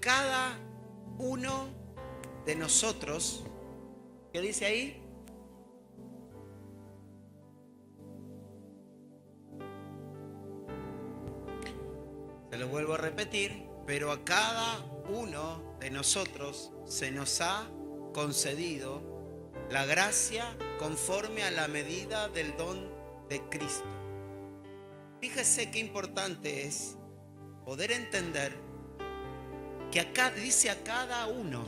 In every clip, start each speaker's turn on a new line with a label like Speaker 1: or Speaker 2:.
Speaker 1: cada uno de nosotros, ¿qué dice ahí? Se lo vuelvo a repetir, pero a cada uno de nosotros se nos ha concedido la gracia conforme a la medida del don de Cristo. Fíjese qué importante es poder entender que acá dice a cada uno.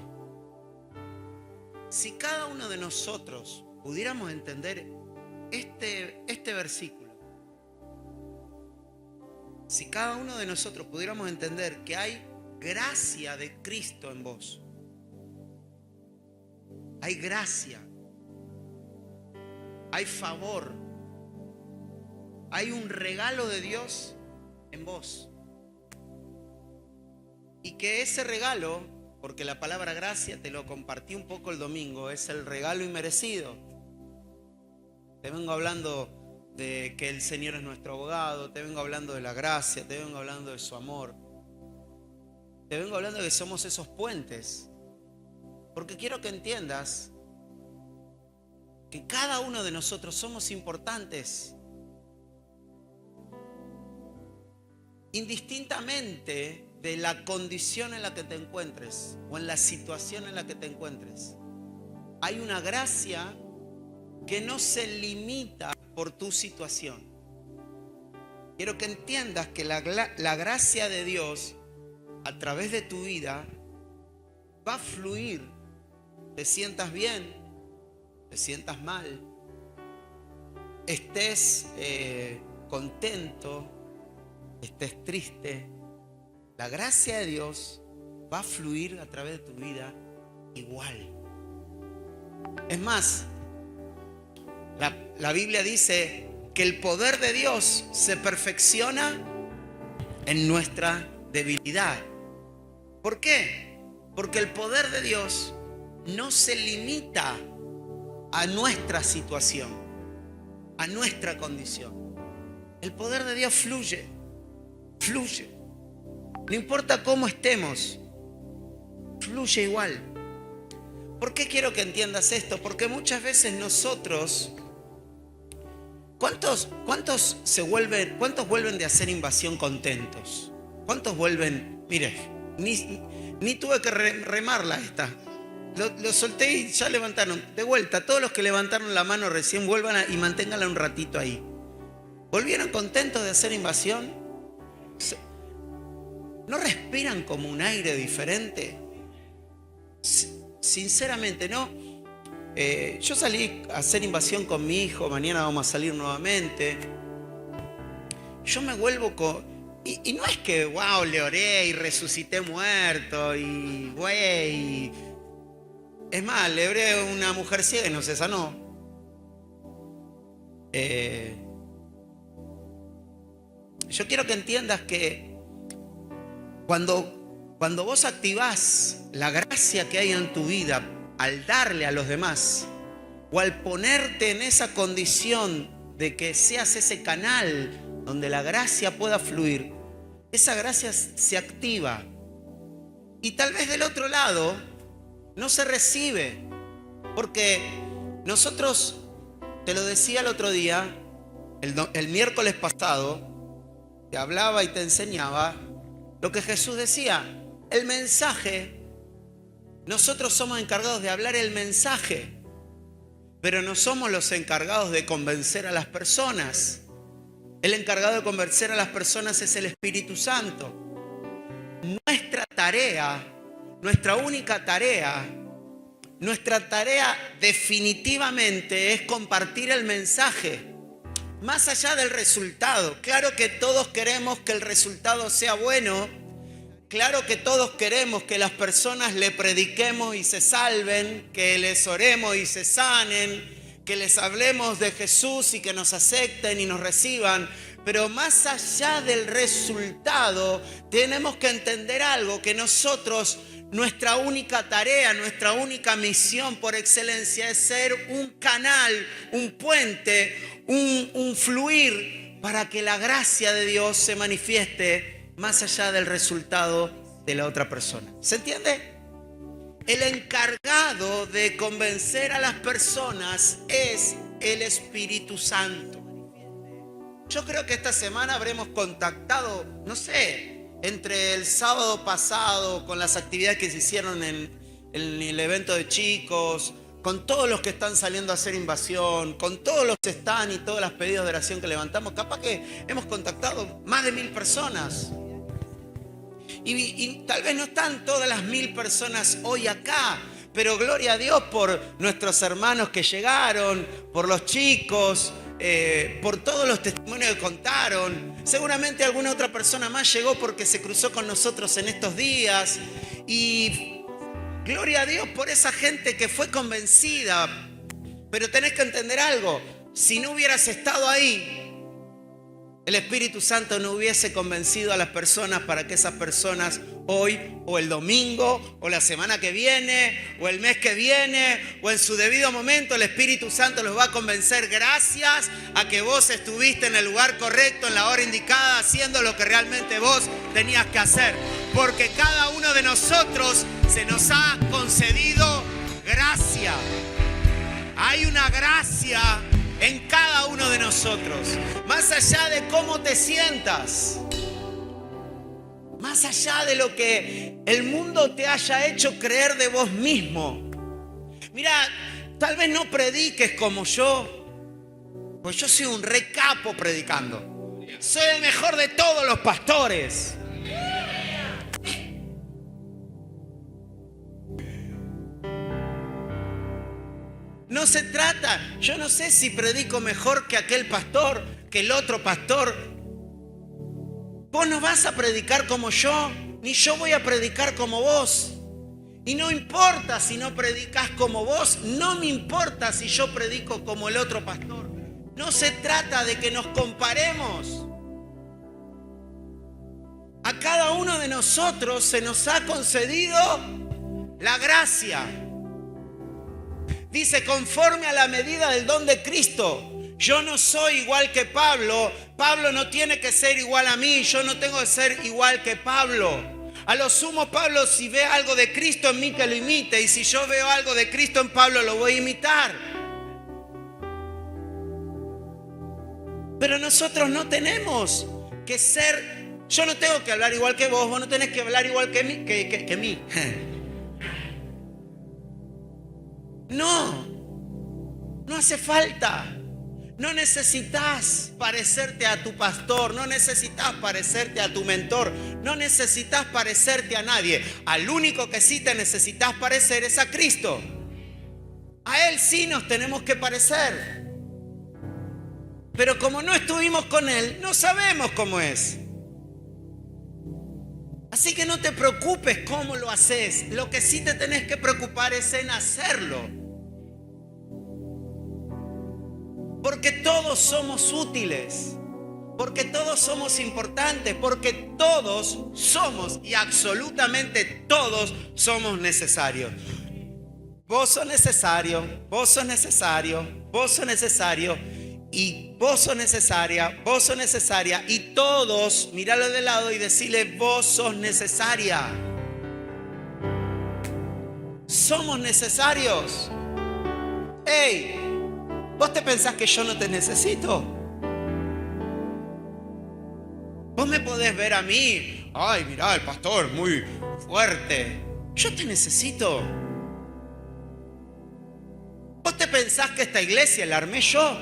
Speaker 1: Si cada uno de nosotros pudiéramos entender este versículo, si cada uno de nosotros pudiéramos entender que hay gracia de Cristo en vos, hay gracia, hay favor, hay un regalo de Dios en vos. Y que ese regalo, porque la palabra gracia te lo compartí un poco el domingo, es el regalo inmerecido. Te vengo hablando de que el Señor es nuestro abogado, te vengo hablando de la gracia, te vengo hablando de su amor. Te vengo hablando de que somos esos puentes. Porque quiero que entiendas que cada uno de nosotros somos importantes. Indistintamente de la condición en la que te encuentres o en la situación en la que te encuentres, hay una gracia que no se limita por tu situación. Quiero que entiendas que la gracia de Dios a través de tu vida va a fluir. Te sientas bien, te sientas mal, estés contento, estés triste. La gracia de Dios va a fluir a través de tu vida igual. Es más, la Biblia dice que el poder de Dios se perfecciona en nuestra debilidad. ¿Por qué? Porque el poder de Dios no se limita a nuestra situación, a nuestra condición. El poder de Dios fluye. No importa cómo estemos, fluye igual. ¿Por qué quiero que entiendas esto? Porque muchas veces nosotros, ¿cuántos vuelven de hacer invasión contentos? ¿Cuántos vuelven? Mire, ni tuve que remarla esta. Lo solté y ya levantaron. De vuelta, todos los que levantaron la mano recién vuelvan y manténganla un ratito ahí. ¿Volvieron contentos de hacer invasión? ¿No respiran como un aire diferente? Sinceramente, ¿no? Yo salí a hacer invasión con mi hijo, mañana vamos a salir nuevamente. Yo me vuelvo con... Y no es que, wow, le oré y resucité muerto y, güey... Es más, le oré a una mujer ciega y no se sanó. Yo quiero que entiendas que cuando vos activás la gracia que hay en tu vida al darle a los demás o al ponerte en esa condición de que seas ese canal donde la gracia pueda fluir, esa gracia se activa. Y tal vez del otro lado no se recibe, porque nosotros, te lo decía el otro día, el miércoles pasado, te hablaba y te enseñaba lo que Jesús decía. El mensaje, nosotros somos encargados de hablar el mensaje, pero no somos los encargados de convencer a las personas. El encargado de convencer a las personas es el Espíritu Santo. Nuestra tarea, nuestra única tarea, nuestra tarea definitivamente es compartir el mensaje. Más allá del resultado, claro que todos queremos que el resultado sea bueno, claro que todos queremos que las personas le prediquemos y se salven, que les oremos y se sanen, que les hablemos de Jesús y que nos acepten y nos reciban, pero más allá del resultado tenemos que entender algo, que nosotros, nuestra única tarea, nuestra única misión por excelencia es ser un canal, un puente, un fluir para que la gracia de Dios se manifieste más allá del resultado de la otra persona. ¿Se entiende? El encargado de convencer a las personas es el Espíritu Santo. Yo creo que esta semana habremos contactado, no sé, entre el sábado pasado con las actividades que se hicieron en el evento de chicos, con todos los que están saliendo a hacer invasión, con todos los que están y todos los pedidos de oración que levantamos, capaz que hemos contactado más de 1000 personas. Y tal vez no están todas las 1000 personas hoy acá, pero gloria a Dios por nuestros hermanos que llegaron, por los chicos, por todos los testimonios que contaron. Seguramente alguna otra persona más llegó porque se cruzó con nosotros en estos días. Y gloria a Dios por esa gente que fue convencida. Pero tenés que entender algo. Si no hubieras estado ahí, el Espíritu Santo no hubiese convencido a las personas para que esas personas hoy o el domingo o la semana que viene o el mes que viene o en su debido momento el Espíritu Santo los va a convencer gracias a que vos estuviste en el lugar correcto, en la hora indicada, haciendo lo que realmente vos tenías que hacer. Porque cada uno de nosotros se nos ha concedido gracia. Hay una gracia en cada uno de nosotros, más allá de cómo te sientas, más allá de lo que el mundo te haya hecho creer de vos mismo. Mira, tal vez no prediques como yo, pues yo soy un re capo predicando. Soy el mejor de todos los pastores. No se trata, yo no sé si predico mejor que aquel pastor, que el otro pastor. Vos no vas a predicar como yo, ni yo voy a predicar como vos. Y no importa si no predicas como vos, no me importa si yo predico como el otro pastor. No se trata de que nos comparemos. A cada uno de nosotros se nos ha concedido la gracia. Dice, conforme a la medida del don de Cristo. Yo no soy igual que Pablo. Pablo no tiene que ser igual a mí. Yo no tengo que ser igual que Pablo. A lo sumo, Pablo, si ve algo de Cristo en mí, que lo imite. Y si yo veo algo de Cristo en Pablo, lo voy a imitar. Pero nosotros no tenemos que ser... Yo no tengo que hablar igual que vos. Vos no tenés que hablar igual que mí. No hace falta. No necesitas parecerte a tu pastor, no necesitas parecerte a tu mentor, no necesitas parecerte a nadie. Al único que sí te necesitas parecer es a Cristo. A Él sí nos tenemos que parecer. Pero como no estuvimos con Él, no sabemos cómo es. Así que no te preocupes cómo lo haces. Lo que sí te tenés que preocupar es en hacerlo. Porque todos somos útiles, porque todos somos importantes, porque todos somos y absolutamente todos somos necesarios. Vos sos necesario, vos sos necesario, vos sos necesario y vos sos necesaria, vos sos necesaria y todos, míralo de lado y decirle vos sos necesaria. Somos necesarios. ¡Ey! ¿Vos te pensás que yo no te necesito? Vos me podés ver a mí. Ay, mirá, el pastor muy fuerte. Yo te necesito. ¿Vos te pensás que esta iglesia la armé yo?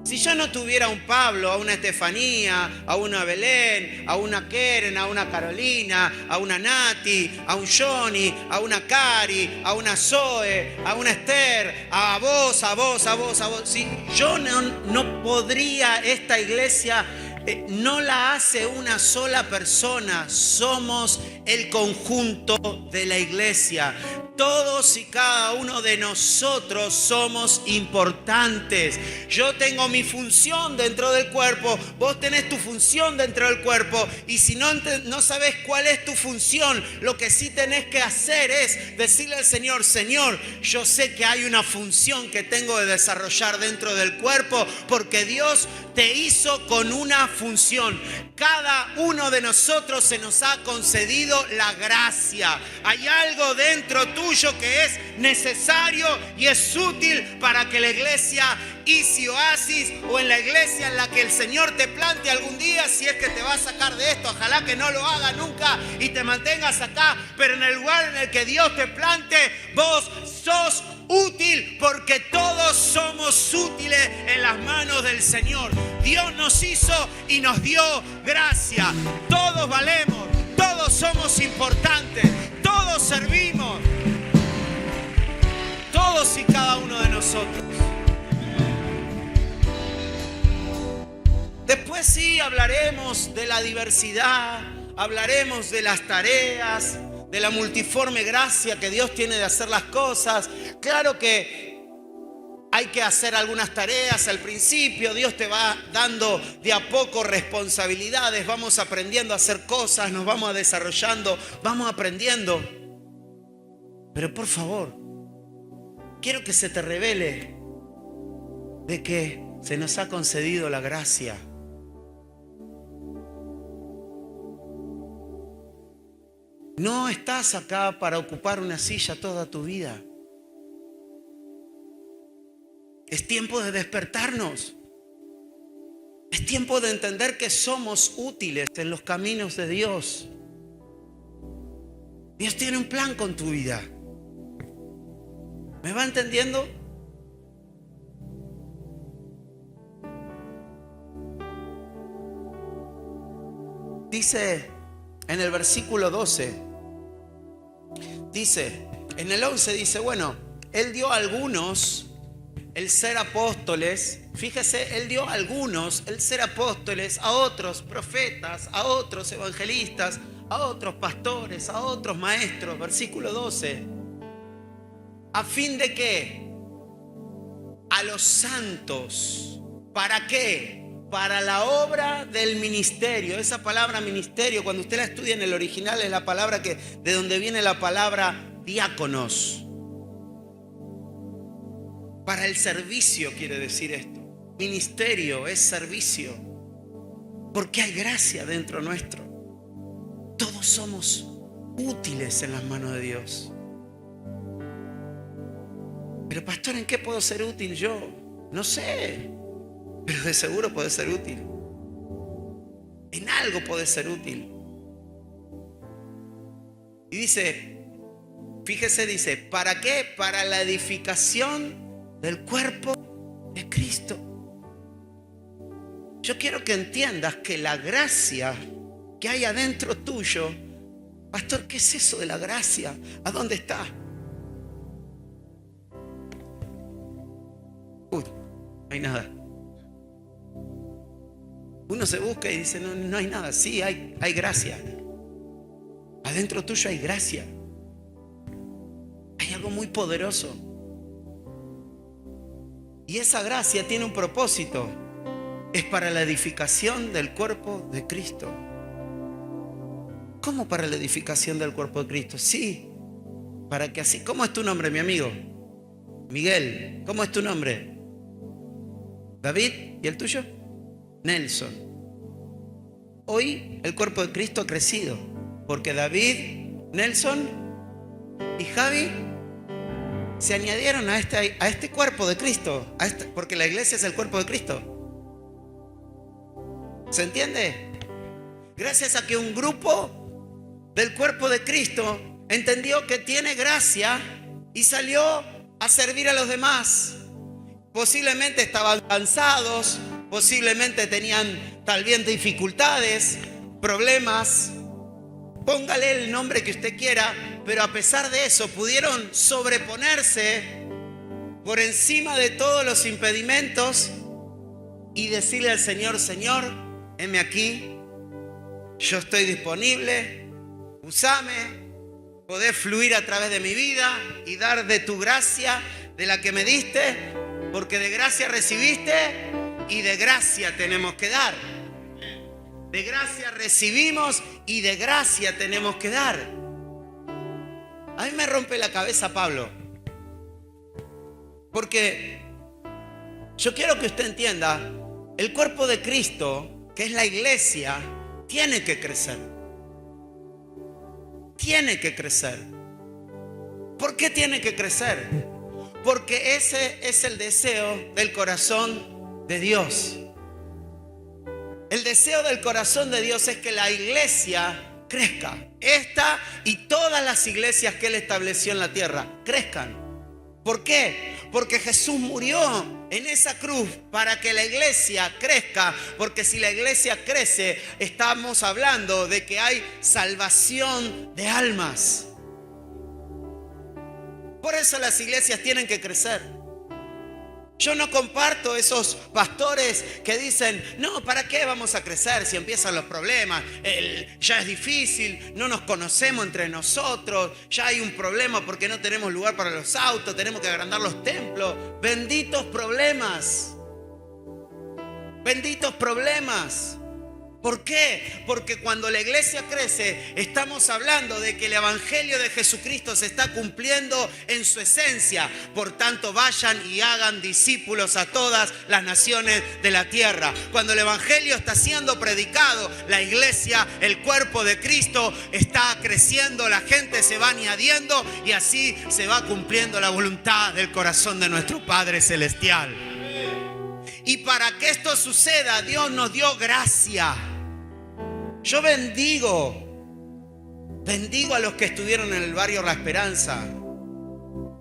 Speaker 1: Si yo no tuviera a un Pablo, a una Estefanía, a una Belén, a una Keren, a una Carolina, a una Nati, a un Johnny, a una Cari, a una Zoe, a una Esther, a vos. Si yo no podría, esta iglesia no la hace una sola persona, somos el conjunto de la iglesia. Todos y cada uno de nosotros somos importantes. Yo tengo mi función dentro del cuerpo, vos tenés tu función dentro del cuerpo. Y si no sabés cuál es tu función, lo que sí tenés que hacer es decirle al Señor, Señor, yo sé que hay una función que tengo de desarrollar dentro del cuerpo, porque Dios te hizo con una función. Cada uno de nosotros se nos ha concedido la gracia. Hay algo dentro tuyo que es necesario y es útil para que la iglesia Easy Oasis o en la iglesia en la que el Señor te plante algún día, si es que te va a sacar de esto, ojalá que no lo haga nunca y te mantengas acá, pero en el lugar en el que Dios te plante, vos sos útil, porque todos somos útiles en las manos del Señor. Dios nos hizo y nos dio gracia. Todos valemos, todos somos importantes, todos servimos, todos y cada uno de nosotros. Después sí hablaremos de la diversidad, hablaremos de las tareas, de la multiforme gracia que Dios tiene de hacer las cosas. Claro que hay que hacer algunas tareas al principio. Dios te va dando de a poco responsabilidades. Vamos aprendiendo a hacer cosas, nos vamos desarrollando, vamos aprendiendo. Pero por favor, quiero que se te revele de que se nos ha concedido la gracia. No estás acá para ocupar una silla toda tu vida. Es tiempo de despertarnos. Es tiempo de entender que somos útiles en los caminos de Dios. Dios tiene un plan con tu vida. ¿Me va entendiendo? Dice en el versículo 12, dice, en el 11 dice, bueno, Él dio a algunos el ser apóstoles. Fíjese, Él dio a algunos el ser apóstoles, a otros profetas, a otros evangelistas, a otros pastores, a otros maestros. Versículo 12. ¿A fin de qué? A los santos. ¿Para qué? Para la obra del ministerio. Esa palabra ministerio, cuando usted la estudia en el original, es la palabra de donde viene la palabra diáconos. Para el servicio quiere decir esto. Ministerio es servicio. Porque hay gracia dentro nuestro. Todos somos útiles en las manos de Dios. Pero pastor, ¿en qué puedo ser útil yo? No sé. Pero de seguro puede ser útil. En algo puede ser útil. Y dice, fíjese, dice, ¿para qué? Para la edificación del cuerpo de Cristo. Yo quiero que entiendas que la gracia que hay adentro tuyo, pastor, ¿qué es eso de la gracia? ¿A dónde está? No hay nada. Uno se busca y dice, no hay nada. Sí, hay gracia. Adentro tuyo hay gracia. Hay algo muy poderoso. Y esa gracia tiene un propósito. Es para la edificación del cuerpo de Cristo. ¿Cómo para la edificación del cuerpo de Cristo? Sí, para que así. ¿Cómo es tu nombre, mi amigo? Miguel. ¿Cómo es tu nombre? David. ¿Y el tuyo? Nelson. Hoy el cuerpo de Cristo ha crecido porque David, Nelson y Javi se añadieron a este cuerpo de Cristo, porque la iglesia es el cuerpo de Cristo. ¿Se entiende? Gracias a que un grupo del cuerpo de Cristo entendió que tiene gracia y salió a servir a los demás. Posiblemente estaban cansados, posiblemente tenían tal vez dificultades, problemas, póngale el nombre que usted quiera, pero a pesar de eso pudieron sobreponerse por encima de todos los impedimentos y decirle al Señor, Señor, heme aquí, yo estoy disponible, úsame, podés fluir a través de mi vida y dar de tu gracia, de la que me diste, porque de gracia recibiste y de gracia tenemos que dar. De gracia recibimos y de gracia tenemos que dar. A mí me rompe la cabeza Pablo, porque yo quiero que usted entienda, el cuerpo de Cristo, que es la iglesia, tiene que crecer. Tiene que crecer. ¿Por qué tiene que crecer? Porque ese es el deseo del corazón de Dios. El deseo del corazón de Dios es que la iglesia crezca. Esta y todas las iglesias que Él estableció en la tierra crezcan. ¿Por qué? Porque Jesús murió en esa cruz para que la iglesia crezca. Porque si la iglesia crece, estamos hablando de que hay salvación de almas. Por eso las iglesias tienen que crecer. Yo no comparto esos pastores que dicen, no, ¿para qué vamos a crecer si empiezan los problemas? Ya es difícil, no nos conocemos entre nosotros, ya hay un problema porque no tenemos lugar para los autos, tenemos que agrandar los templos. Benditos problemas. Benditos problemas. ¿Por qué? Porque cuando la iglesia crece, estamos hablando de que el evangelio de Jesucristo se está cumpliendo en su esencia. Por tanto, vayan y hagan discípulos a todas las naciones de la tierra. Cuando el evangelio está siendo predicado, la iglesia, el cuerpo de Cristo, está creciendo, la gente se va añadiendo y así se va cumpliendo la voluntad del corazón de nuestro Padre Celestial. Y para que esto suceda, Dios nos dio gracia. Yo bendigo a los que estuvieron en el barrio La Esperanza,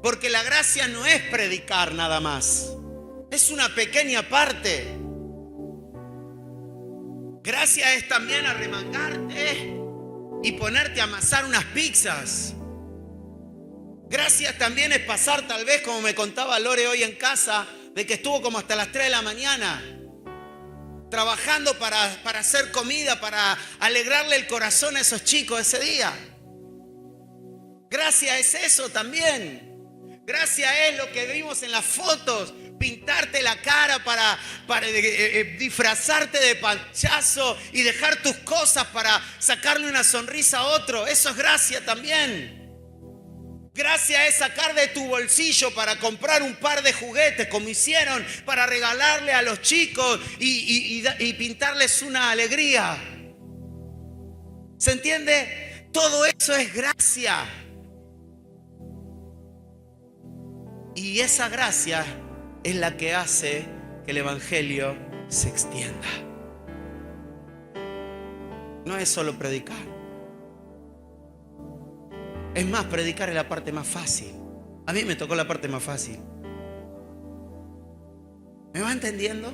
Speaker 1: porque la gracia no es predicar nada más, es una pequeña parte. Gracia es también arremangarte y ponerte a amasar unas pizzas. Gracia también es pasar, tal vez como me contaba Lore hoy en casa, de que estuvo como hasta las 3 de la mañana trabajando para hacer comida, para alegrarle el corazón a esos chicos ese día. Gracia es eso también. Gracia es lo que vimos en las fotos, pintarte la cara para disfrazarte de payaso y dejar tus cosas para sacarle una sonrisa a otro. Eso es gracia también. Gracia es sacar de tu bolsillo para comprar un par de juguetes, como hicieron, para regalarle a los chicos y pintarles una alegría. ¿Se entiende? Todo eso es gracia. Y esa gracia es la que hace que el evangelio se extienda. No es solo predicar. Es más, predicar es la parte más fácil. A mí me tocó la parte más fácil. ¿Me va entendiendo?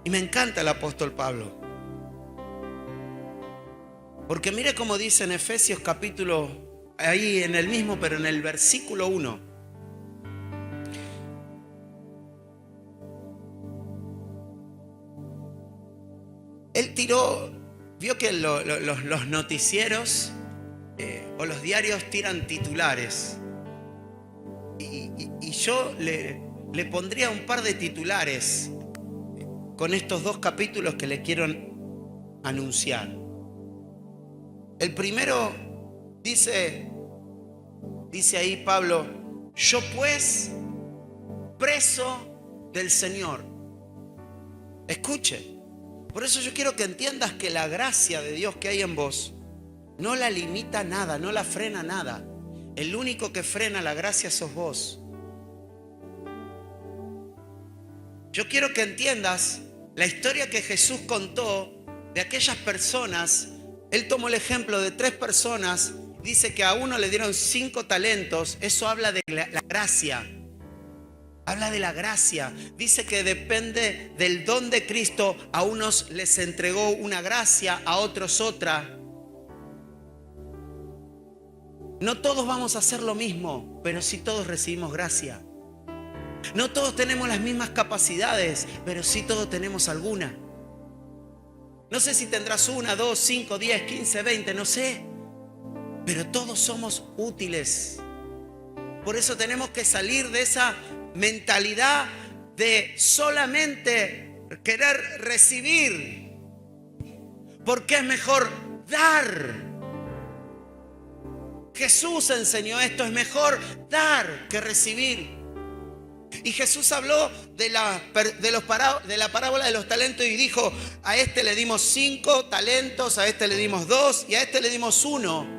Speaker 1: Y me encanta el apóstol Pablo. Porque mire cómo dice en Efesios capítulo, ahí en el mismo, pero en el versículo 1. Él tiró, vio que los noticieros o los diarios tiran titulares. Y yo le pondría un par de titulares con estos 2 capítulos que le quiero anunciar. El primero dice ahí Pablo: yo pues, preso del Señor. Escuche, por eso yo quiero que entiendas que la gracia de Dios que hay en vos no la limita nada, no la frena nada. El único que frena la gracia sos vos. Yo quiero que entiendas la historia que Jesús contó de aquellas personas. Él tomó el ejemplo de 3 personas. Dice que a uno le dieron 5 talentos. Eso habla de la gracia. Habla de la gracia. Dice que depende del don de Cristo. A unos les entregó una gracia, a otros otra. No todos vamos a hacer lo mismo, pero sí todos recibimos gracia. No todos tenemos las mismas capacidades, pero sí todos tenemos alguna. No sé si tendrás 1, 2, 5, 10, 15, 20, no sé. Pero todos somos útiles. Por eso tenemos que salir de esa mentalidad de solamente querer recibir. Porque es mejor dar. Jesús enseñó esto: es mejor dar que recibir. Y Jesús habló de la parábola de los talentos y dijo: a este le dimos 5 talentos, a este le dimos 2 y a este le dimos 1.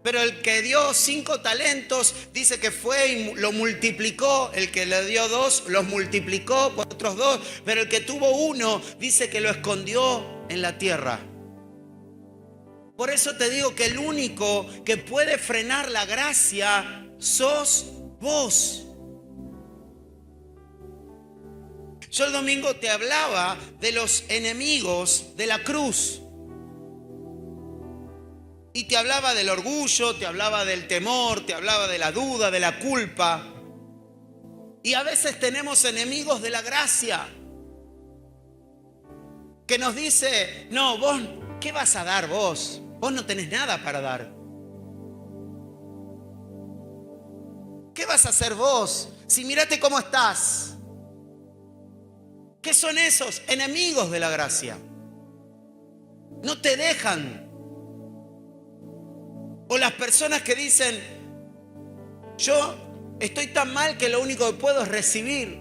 Speaker 1: Pero el que dio 5 talentos dice que fue y lo multiplicó. El que le dio 2 los multiplicó por otros 2. Pero el que tuvo 1 dice que lo escondió en la tierra. Por eso te digo que el único que puede frenar la gracia sos vos. Yo el domingo te hablaba de los enemigos de la cruz. Y te hablaba del orgullo, te hablaba del temor, te hablaba de la duda, de la culpa. Y a veces tenemos enemigos de la gracia que nos dice: no, vos, ¿qué vas a dar vos? Vos no tenés nada para dar. ¿Qué vas a hacer vos? Si mirate cómo estás. ¿Qué son esos enemigos de la gracia? No te dejan. O las personas que dicen: yo estoy tan mal que lo único que puedo es recibir.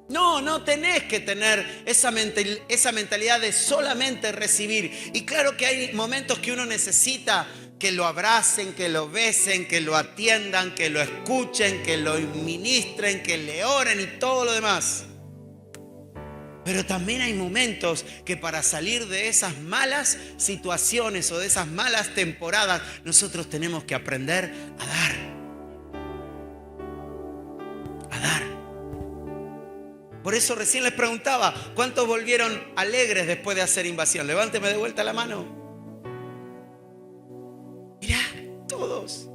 Speaker 1: No tenés que tener esa mentalidad de solamente recibir. Y claro que hay momentos que uno necesita que lo abracen, que lo besen, que lo atiendan, que lo escuchen, que lo ministren, que le oren y todo lo demás. Pero también hay momentos que para salir de esas malas situaciones o de esas malas temporadas, nosotros tenemos que aprender a dar. A dar. Por eso recién les preguntaba: ¿cuántos volvieron alegres después de hacer invasión? Levánteme de vuelta la mano. Mirá, todos.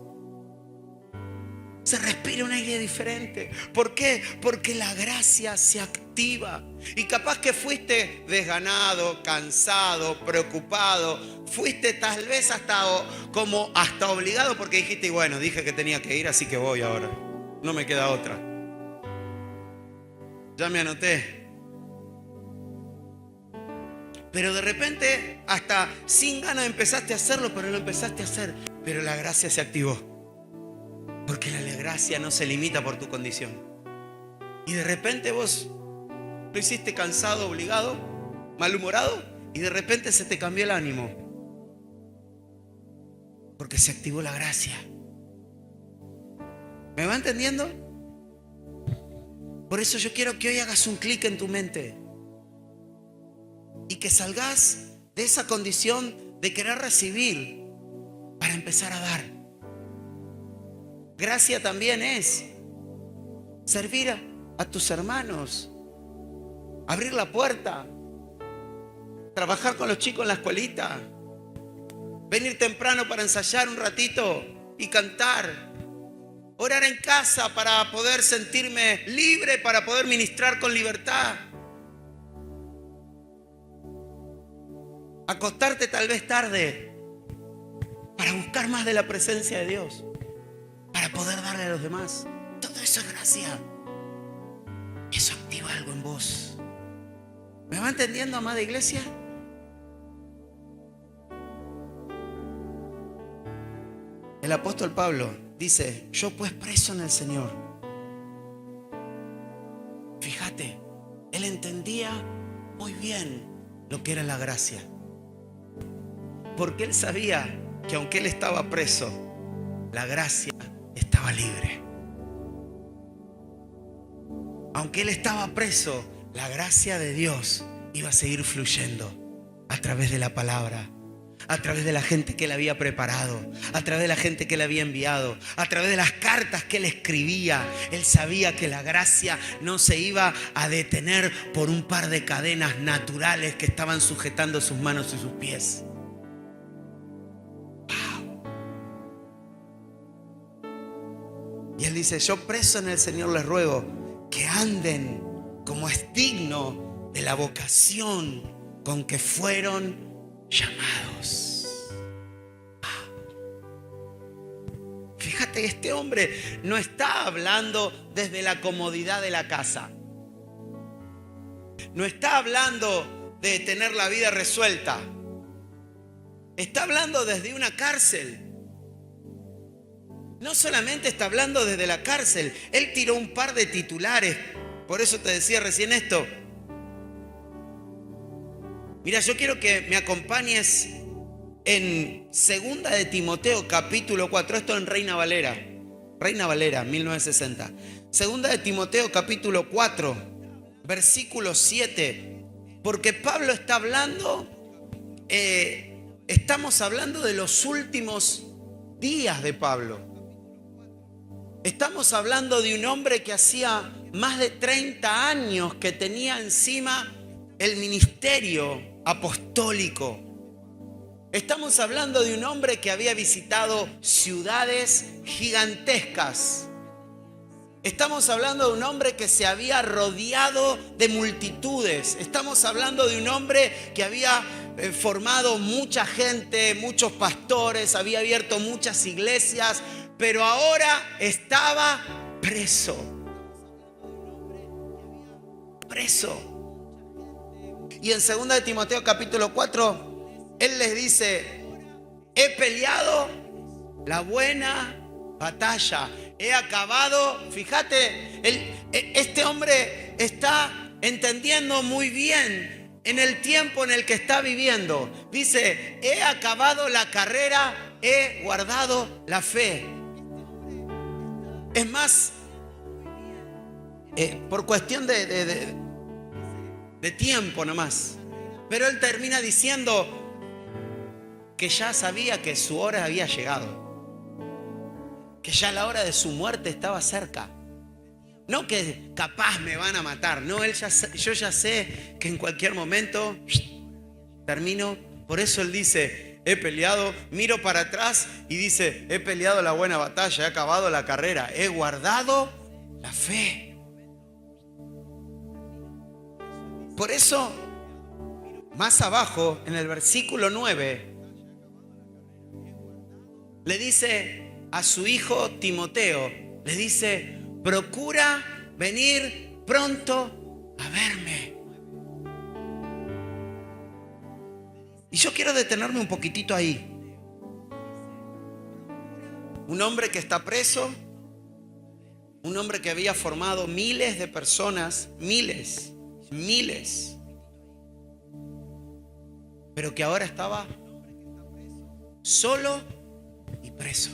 Speaker 1: Se respira un aire diferente. ¿Por qué? Porque la gracia se activa. Y capaz que fuiste desganado, cansado, preocupado. Fuiste tal vez hasta obligado porque dijiste: bueno, dije que tenía que ir, así que voy ahora. No me queda otra. Ya me anoté. Pero de repente, hasta sin ganas empezaste a hacerlo, pero lo empezaste a hacer. Pero la gracia se activó. Porque la gracia no se limita por tu condición. Y de repente vos lo hiciste cansado, obligado, malhumorado, y de repente se te cambió el ánimo. Porque se activó la gracia. ¿Me va entendiendo? Por eso yo quiero que hoy hagas un clic en tu mente. Y que salgas de esa condición de querer recibir para empezar a dar. Gracia también es servir a tus hermanos, abrir la puerta, trabajar con los chicos en la escuelita, venir temprano para ensayar un ratito y cantar, orar en casa para poder sentirme libre, para poder ministrar con libertad, acostarte tal vez tarde para buscar más de la presencia de Dios, para poder darle a los demás. Todo eso es gracia. Eso activa algo en vos. ¿Me va entendiendo, amada iglesia? El apóstol Pablo dice: yo pues preso en el Señor. Fíjate, él entendía muy bien lo que era la gracia. Porque él sabía que aunque él estaba preso, la gracia estaba libre. Aunque él estaba preso, la gracia de Dios iba a seguir fluyendo a través de la palabra, a través de la gente que él había preparado, a través de la gente que él había enviado, a través de las cartas que él escribía. Él sabía que la gracia no se iba a detener por un par de cadenas naturales que estaban sujetando sus manos y sus pies. Y él dice: yo preso en el Señor les ruego que anden como es digno de la vocación con que fueron llamados. Fíjate, este hombre no está hablando desde la comodidad de la casa. No está hablando de tener la vida resuelta. Está hablando desde una cárcel. No solamente está hablando desde la cárcel, él tiró un par de titulares. Por eso te decía recién esto. Mira, yo quiero que me acompañes en 2 de Timoteo capítulo 4. Esto en Reina Valera 1960. 2 de Timoteo capítulo 4, versículo 7. Porque Pablo está hablando, estamos hablando de los últimos días de Pablo. Estamos hablando de un hombre que hacía más de 30 años que tenía encima el ministerio apostólico. Estamos hablando de un hombre que había visitado ciudades gigantescas. Estamos hablando de un hombre que se había rodeado de multitudes. Estamos hablando de un hombre que había formado mucha gente, muchos pastores, había abierto muchas iglesias, pero ahora estaba preso. Y en 2 de Timoteo capítulo 4, él les dice: he peleado la buena batalla, he acabado. Fíjate, este hombre está entendiendo muy bien en el tiempo en el que está viviendo. Dice: he acabado la carrera, he guardado la fe. Es más, por cuestión de tiempo nomás, pero él termina diciendo que ya sabía que su hora había llegado, que ya la hora de su muerte estaba cerca. No que capaz me van a matar, no, yo ya sé que en cualquier momento termino. Por eso él dice: he peleado, miro para atrás y dice: he peleado la buena batalla, he acabado la carrera, he guardado la fe. Por eso, más abajo, en el versículo 9, le dice a su hijo Timoteo, le dice: procura venir pronto a verme. Y yo quiero detenerme un poquitito ahí. Un hombre que está preso, un hombre que había formado miles de personas, miles, pero que ahora estaba solo y preso.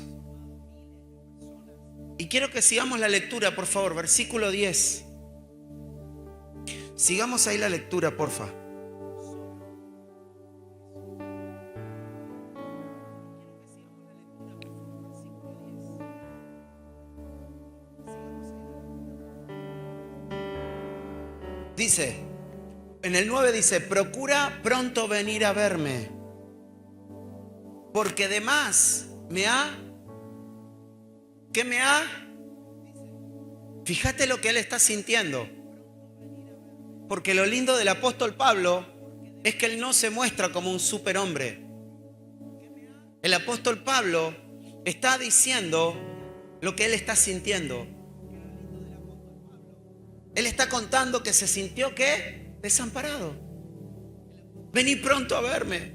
Speaker 1: Y quiero que sigamos la lectura, por favor, versículo 10. Sigamos ahí la lectura, porfa. Dice, en el 9 dice: procura pronto venir a verme, porque además fíjate lo que él está sintiendo. Porque lo lindo del apóstol Pablo es que él no se muestra como un superhombre. El apóstol Pablo está diciendo lo que él está sintiendo. Él está contando que se sintió, ¿qué? Desamparado. Vení pronto a verme.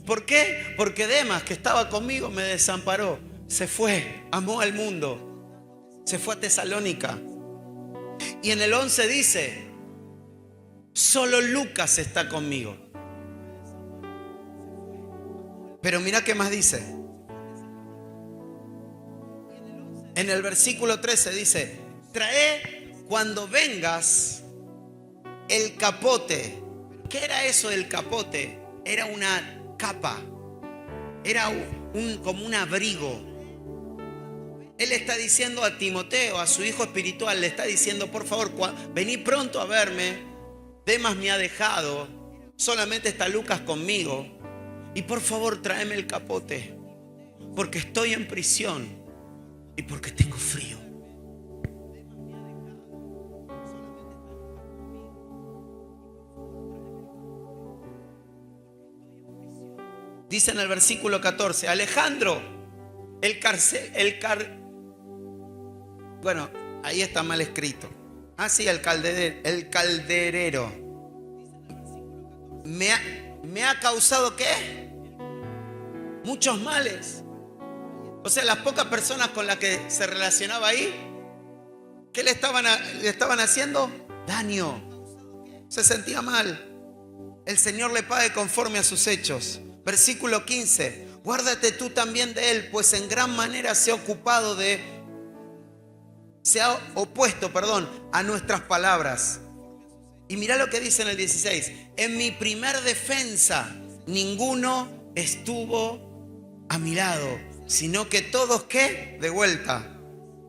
Speaker 1: ¿Por qué? Porque Demas, que estaba conmigo, me desamparó. Se fue, amó al mundo. Se fue a Tesalónica. Y en el 11 dice: solo Lucas está conmigo. Pero mira qué más dice. En el versículo 13 dice: trae cuando vengas el capote. ¿Qué era eso del capote? Era una capa. Era como un abrigo. Él está diciendo a Timoteo, a su hijo espiritual, le está diciendo: por favor, vení pronto a verme. Demas me ha dejado. Solamente está Lucas conmigo. Y por favor, tráeme el capote. Porque estoy en prisión y porque tengo frío. Dice en el versículo 14: Alejandro, bueno, ahí está mal escrito. Sí, el calderero. ¿Me ha causado qué? Muchos males. O sea, las pocas personas con las que se relacionaba ahí, ¿qué le estaban haciendo? Daño. Se sentía mal. El Señor le pague conforme a sus hechos. Versículo 15. Guárdate tú también de él, pues en gran manera se ha opuesto, a nuestras palabras. Y mira lo que dice en el 16. En mi primer defensa, ninguno estuvo a mi lado, sino que todos, ¿qué? De vuelta,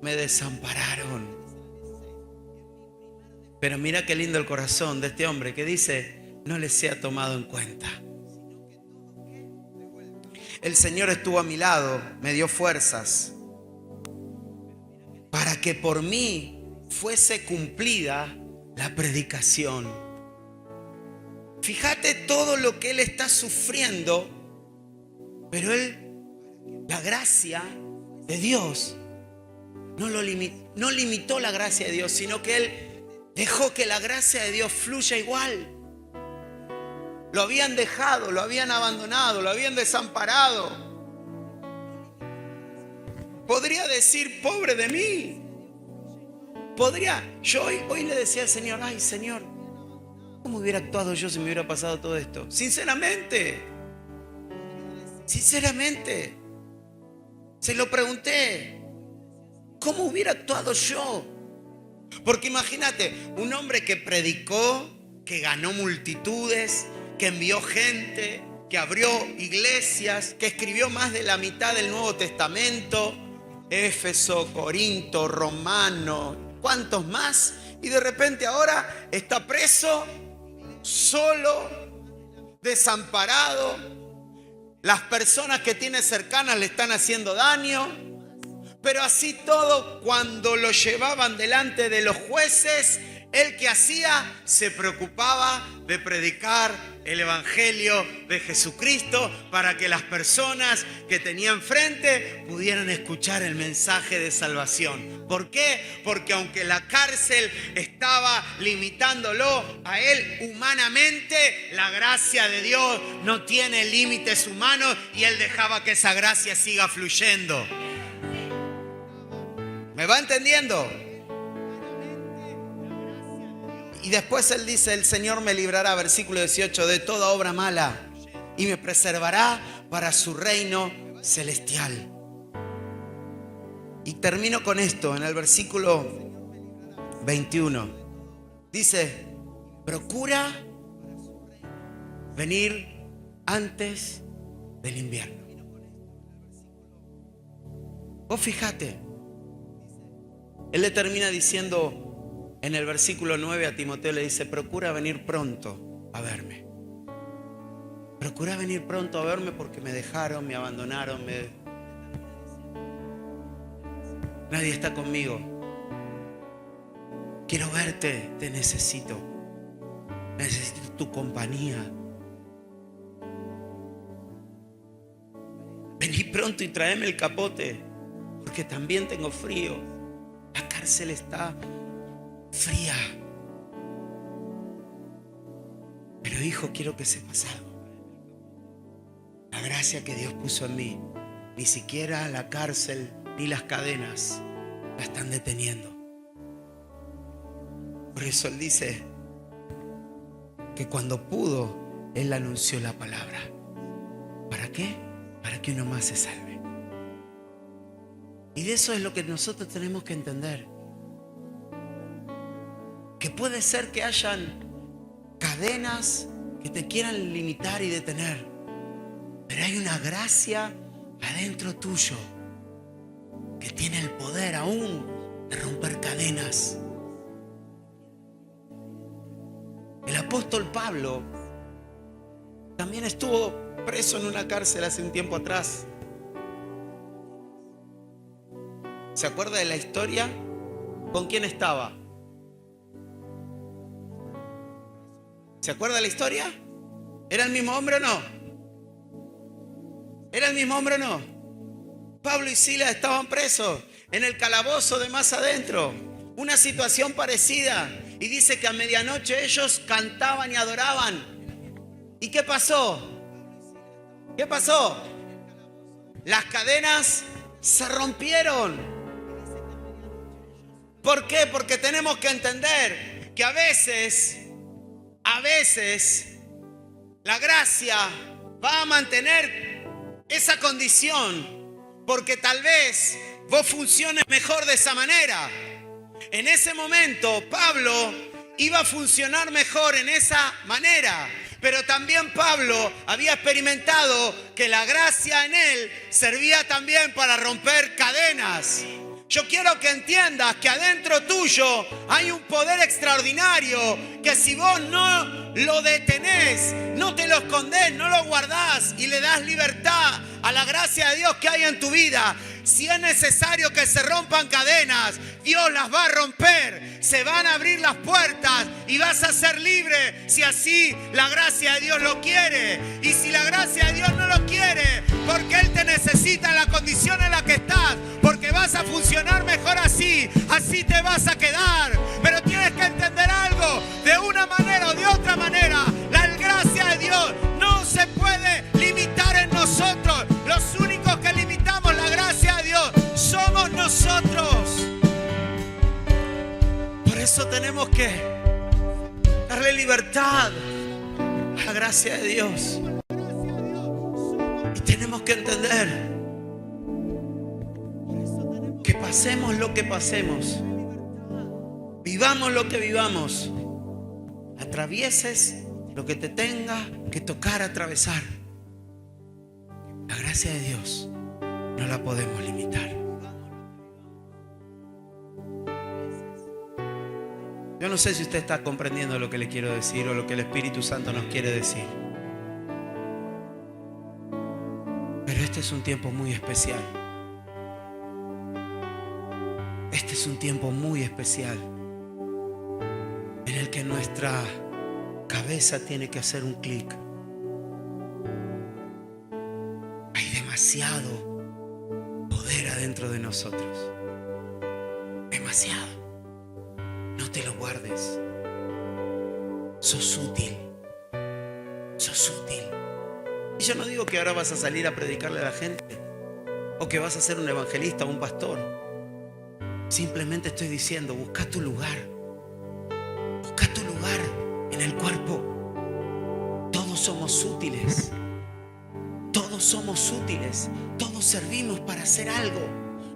Speaker 1: me desampararon. Pero mira qué lindo el corazón de este hombre que dice, no les sea tomado en cuenta. El Señor estuvo a mi lado, me dio fuerzas para que por mí fuese cumplida la predicación. Fíjate todo lo que él está sufriendo, pero la gracia de Dios no limitó la gracia de Dios, sino que él dejó que la gracia de Dios fluya igual. Lo habían dejado, lo habían abandonado, lo habían desamparado. Podría decir, pobre de mí. Yo hoy le decía al Señor, ay Señor, ¿cómo hubiera actuado yo si me hubiera pasado todo esto? Sinceramente, se lo pregunté. ¿Cómo hubiera actuado yo? Porque imagínate, un hombre que predicó, que ganó multitudes, que envió gente, que abrió iglesias, que escribió más de la mitad del Nuevo Testamento, Éfeso, Corinto, Romano, ¿cuántos más? Y de repente ahora está preso, solo, desamparado. Las personas que tiene cercanas le están haciendo daño. Pero así todo, cuando lo llevaban delante de los jueces, ¿él qué hacía? Se preocupaba de predicar el evangelio de Jesucristo para que las personas que tenía enfrente pudieran escuchar el mensaje de salvación. ¿Por qué? Porque aunque la cárcel estaba limitándolo a él humanamente, la gracia de Dios no tiene límites humanos y él dejaba que esa gracia siga fluyendo. ¿Me va entendiendo? Y después él dice, el Señor me librará, versículo 18, de toda obra mala y me preservará para su reino celestial. Y termino con esto, en el versículo 21. Dice, procura venir antes del invierno. Vos fíjate, él le termina diciendo en el versículo 9 a Timoteo, le dice, procura venir pronto a verme. Procura venir pronto a verme porque me dejaron, me abandonaron, nadie está conmigo. Quiero verte, te necesito. Necesito tu compañía. Vení pronto y tráeme el capote, porque también tengo frío. La cárcel está fría. Pero hijo, quiero que sepas algo. La gracia que Dios puso en mí, ni siquiera la cárcel ni las cadenas la están deteniendo. Por eso él dice que cuando pudo, él anunció la palabra. ¿Para qué? Para que uno más se salve. Y de eso es lo que nosotros tenemos que entender. Que puede ser que hayan cadenas que te quieran limitar y detener, pero hay una gracia adentro tuyo que tiene el poder aún de romper cadenas. El apóstol Pablo también estuvo preso en una cárcel hace un tiempo atrás. ¿Se acuerda de la historia? ¿Con quién estaba? ¿Se acuerda de la historia? ¿Era el mismo hombre o no? ¿Era el mismo hombre o no? Pablo y Silas estaban presos en el calabozo de más adentro. Una situación parecida. Y dice que a medianoche ellos cantaban y adoraban. ¿Y qué pasó? ¿Qué pasó? Las cadenas se rompieron. ¿Por qué? Porque tenemos que entender que a veces la gracia va a mantener esa condición, porque tal vez vos funciones mejor de esa manera. En ese momento Pablo iba a funcionar mejor en esa manera, pero también Pablo había experimentado que la gracia en él servía también para romper cadenas. Yo quiero que entiendas que adentro tuyo hay un poder extraordinario, que si vos no lo detenés, no te lo escondés, no lo guardás y le das libertad a la gracia de Dios que hay en tu vida, si es necesario que se rompan cadenas, Dios las va a romper. Se van a abrir las puertas y vas a ser libre si así la gracia de Dios lo quiere. Y si la gracia de Dios no lo quiere, porque Él te necesita en la condición en la que estás, porque vas a funcionar mejor así te vas a quedar. Pero tienes que entender algo, de una manera o de otra manera, la gracia de Dios no se puede limitar en nosotros. Los únicos que limitamos la gracia de Dios somos nosotros. Por eso tenemos que darle libertad a la gracia de Dios. Y tenemos que entender que pasemos lo que pasemos, vivamos lo que vivamos, atravieses lo que te tenga que tocar atravesar, la gracia de Dios no la podemos limitar. Yo no sé si usted está comprendiendo lo que le quiero decir o lo que el Espíritu Santo nos quiere decir, pero este es un tiempo muy especial. Este es un tiempo muy especial en el que nuestra cabeza tiene que hacer un clic. Hay demasiado poder adentro de nosotros. Demasiado. No te lo guardes. Sos útil. Sos útil. Y yo no digo que ahora vas a salir a predicarle a la gente o que vas a ser un evangelista o un pastor. Simplemente estoy diciendo, busca tu lugar. Busca tu lugar en el cuerpo. Todos somos útiles. Todos somos útiles. Todos servimos para hacer algo.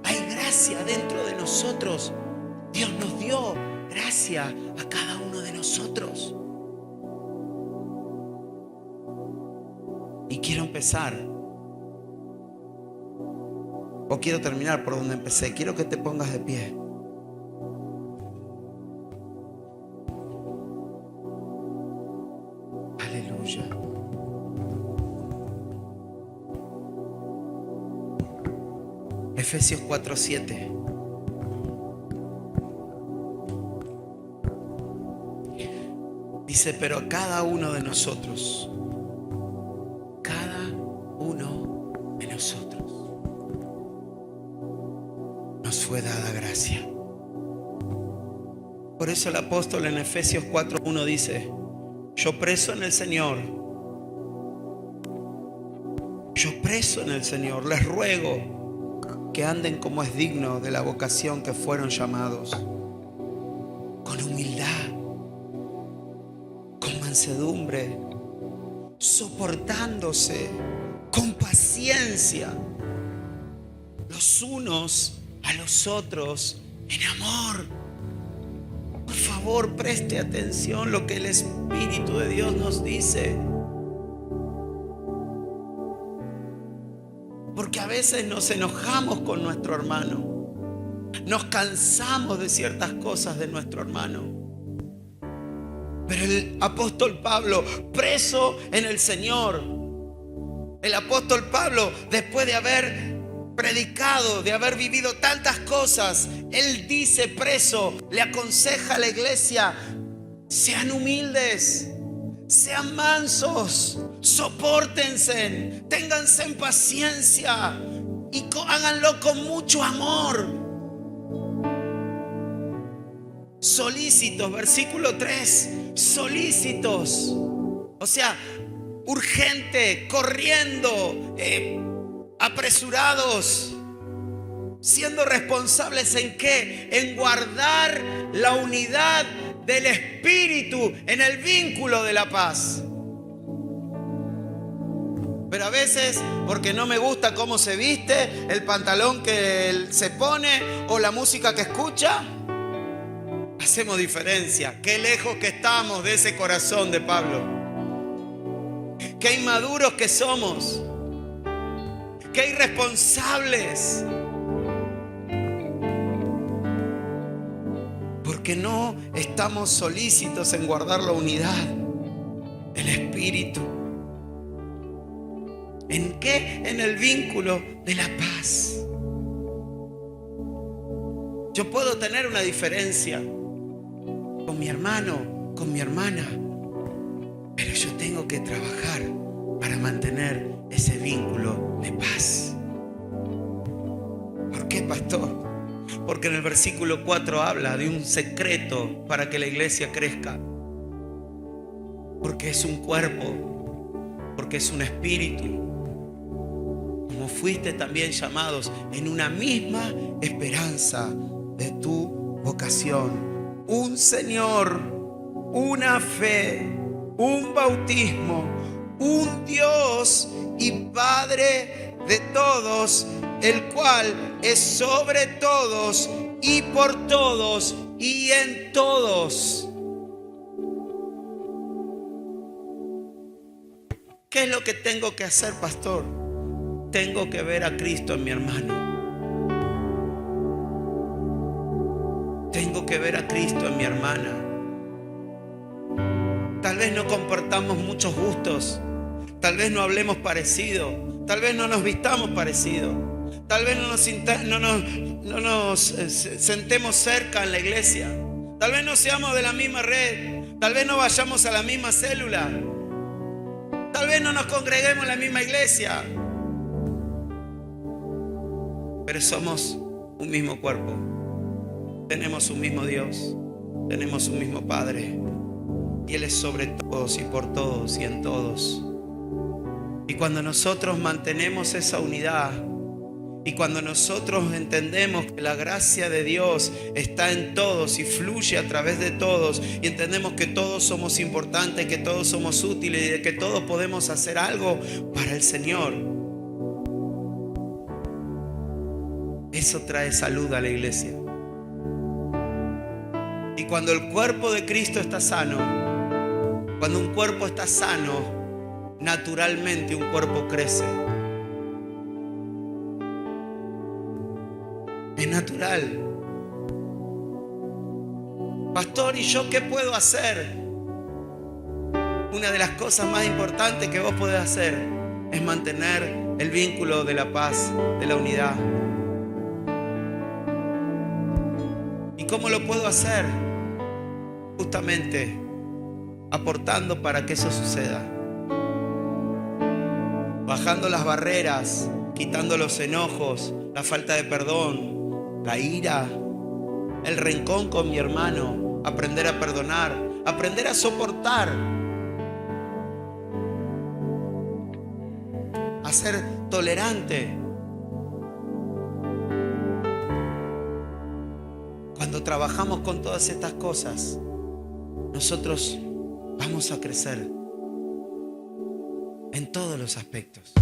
Speaker 1: Hay gracia dentro de nosotros. Dios nos dio gracia a cada uno de nosotros. Y quiero empezar, o quiero terminar por donde empecé. Quiero que te pongas de pie. Aleluya. Efesios 4:7. Dice, pero a cada uno de nosotros, nos fue dada gracia. Por eso el apóstol en Efesios 4:1 dice, yo preso en el Señor, les ruego que anden como es digno de la vocación que fueron llamados, con humildad, con mansedumbre, soportándose, con paciencia, los unos a los otros en amor. Por favor, preste atención a lo que el Espíritu de Dios nos dice. Porque a veces nos enojamos con nuestro hermano. Nos cansamos de ciertas cosas de nuestro hermano. Pero el apóstol Pablo, preso en el Señor, el apóstol Pablo, después de haber predicado, de haber vivido tantas cosas, él dice preso, le aconseja a la iglesia, sean humildes, sean mansos, sopórtense, ténganse en paciencia y háganlo con mucho amor. Solícitos, versículo 3, solícitos, o sea, urgente, corriendo, apresurados, Siendo responsables ¿en qué? En guardar la unidad del espíritu, en el vínculo de la paz. Pero a veces, porque no me gusta cómo se viste, el pantalón que él se pone o la música que escucha, hacemos diferencia. Qué lejos que estamos de ese corazón de Pablo. Qué inmaduros que somos. Qué irresponsables. Porque no estamos solícitos en guardar la unidad del espíritu. ¿En qué? En el vínculo de la paz. Yo puedo tener una diferencia con mi hermano, con mi hermana, pero yo tengo que trabajar para mantener ese vínculo de paz. ¿Por qué, pastor? Porque en el versículo 4 habla de un secreto para que la iglesia crezca. Porque es un cuerpo, porque es un espíritu. Como fuiste también llamados en una misma esperanza de tu vocación. Un Señor, una fe, un bautismo, un Dios y Padre de todos, el cual es sobre todos y por todos y en todos. ¿Qué es lo que tengo que hacer, pastor? Tengo que ver a Cristo en mi hermano. Tengo que ver a Cristo en mi hermana. Tal vez no compartamos muchos gustos. Tal vez no hablemos parecido. Tal vez no nos vistamos parecido. Tal vez no nos sentemos cerca en la iglesia. Tal vez no seamos de la misma red. Tal vez no vayamos a la misma célula. Tal vez no nos congreguemos en la misma iglesia. Pero somos un mismo cuerpo. Tenemos un mismo Dios. Tenemos un mismo Padre. Y Él es sobre todos y por todos y en todos. Y cuando nosotros mantenemos esa unidad, y cuando nosotros entendemos que la gracia de Dios está en todos y fluye a través de todos, y entendemos que todos somos importantes, que todos somos útiles y de que todos podemos hacer algo para el Señor, eso trae salud a la iglesia. Y cuando el cuerpo de Cristo está sano, cuando un cuerpo está sano, naturalmente un cuerpo crece. Es natural. Pastor, ¿y yo qué puedo hacer? Una de las cosas más importantes que vos podés hacer es mantener el vínculo de la paz, de la unidad. ¿Y cómo lo puedo hacer? Justamente aportando para que eso suceda. Bajando las barreras, quitando los enojos, la falta de perdón, la ira, el rencor con mi hermano, aprender a perdonar, aprender a soportar, a ser tolerante. Cuando trabajamos con todas estas cosas, nosotros vamos a crecer en todos los aspectos.